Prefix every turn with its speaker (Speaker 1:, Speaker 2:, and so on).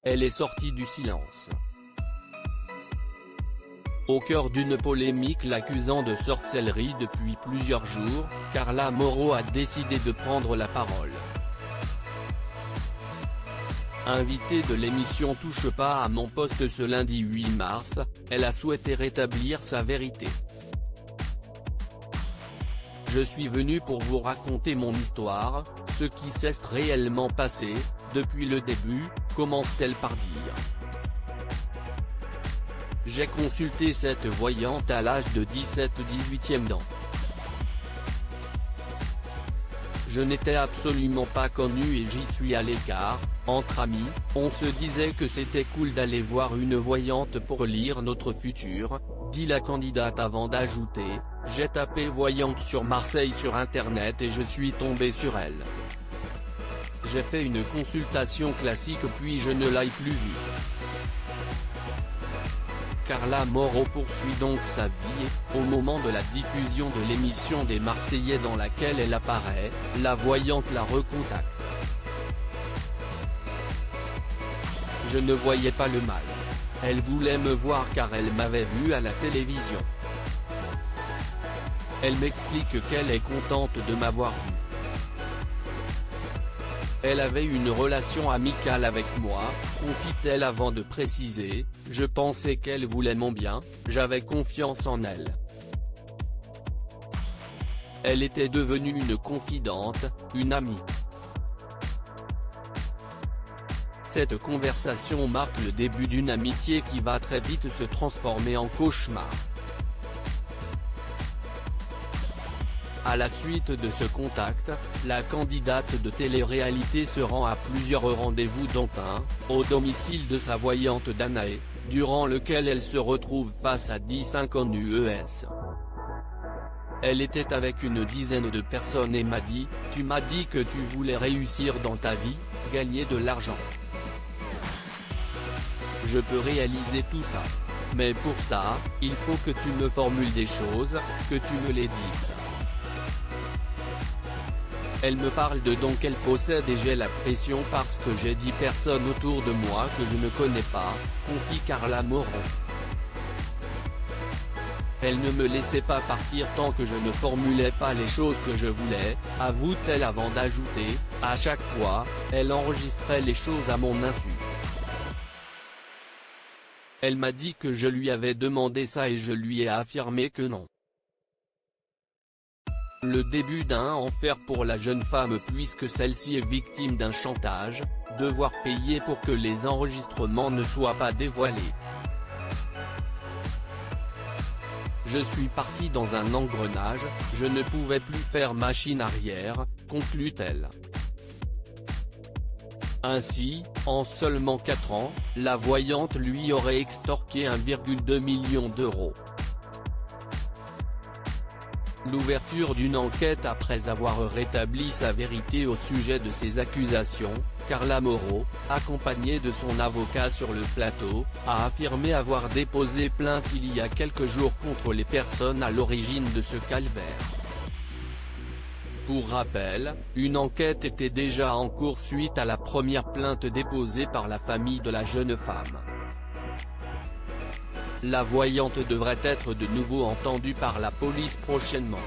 Speaker 1: elle est sortie du silence. Au cœur d'une polémique l'accusant de sorcellerie depuis plusieurs jours, Carla Mauro a décidé de prendre la parole. Invitée de l'émission Touche pas à mon poste ce lundi 8 mars, elle a souhaité rétablir sa vérité. Je suis venue pour vous raconter mon histoire, ce qui s'est réellement passé, depuis le début, commence-t-elle par dire. J'ai consulté cette voyante à l'âge de 17-18e ans. Je n'étais absolument pas connue et j'y suis à l'écart, entre amis, on se disait que c'était cool d'aller voir une voyante pour lire notre futur, dit la candidate avant d'ajouter, j'ai tapé voyante sur Marseille sur internet et je suis tombé sur elle. J'ai fait une consultation classique puis je ne l'ai plus vue. Carla Mauro poursuit donc sa vie et, au moment de la diffusion de l'émission des Marseillais dans laquelle elle apparaît, la voyante la recontacte. Je ne voyais pas le mal. Elle voulait me voir car elle m'avait vu à la télévision. Elle m'explique qu'elle est contente de m'avoir vu. Elle avait une relation amicale avec moi, confie-t-elle avant de préciser, je pensais qu'elle voulait mon bien, j'avais confiance en elle. Elle était devenue une confidente, une amie. Cette conversation marque le début d'une amitié qui va très vite se transformer en cauchemar. À la suite de ce contact, la candidate de télé-réalité se rend à plusieurs rendez-vous dont un, au domicile de sa voyante Danae, durant lequel elle se retrouve face à 10 inconnus ES. Elle était avec une dizaine de personnes et m'a dit, tu m'as dit que tu voulais réussir dans ta vie, gagner de l'argent. Je peux réaliser tout ça. Mais pour ça, il faut que tu me formules des choses, que tu me les dises. Elle me parle de dons qu'elle possède et j'ai la pression parce que j'ai 10 personnes autour de moi que je ne connais pas, confie Carla Mauro. Elle ne me laissait pas partir tant que je ne formulais pas les choses que je voulais, avoue-t-elle avant d'ajouter, à chaque fois, elle enregistrait les choses à mon insu. Elle m'a dit que je lui avais demandé ça et je lui ai affirmé que non. Le début d'un enfer pour la jeune femme puisque celle-ci est victime d'un chantage, devoir payer pour que les enregistrements ne soient pas dévoilés. Je suis partie dans un engrenage, je ne pouvais plus faire machine arrière, conclut-elle. Ainsi, en seulement 4 ans, la voyante lui aurait extorqué 1,2 million d'euros. L'ouverture d'une enquête après avoir rétabli sa vérité au sujet de ces accusations, Carla Mauro, accompagnée de son avocat sur le plateau, a affirmé avoir déposé plainte il y a quelques jours contre les personnes à l'origine de ce calvaire. Pour rappel, une enquête était déjà en cours suite à la première plainte déposée par la famille de la jeune femme. La voyante devrait être de nouveau entendue par la police prochainement.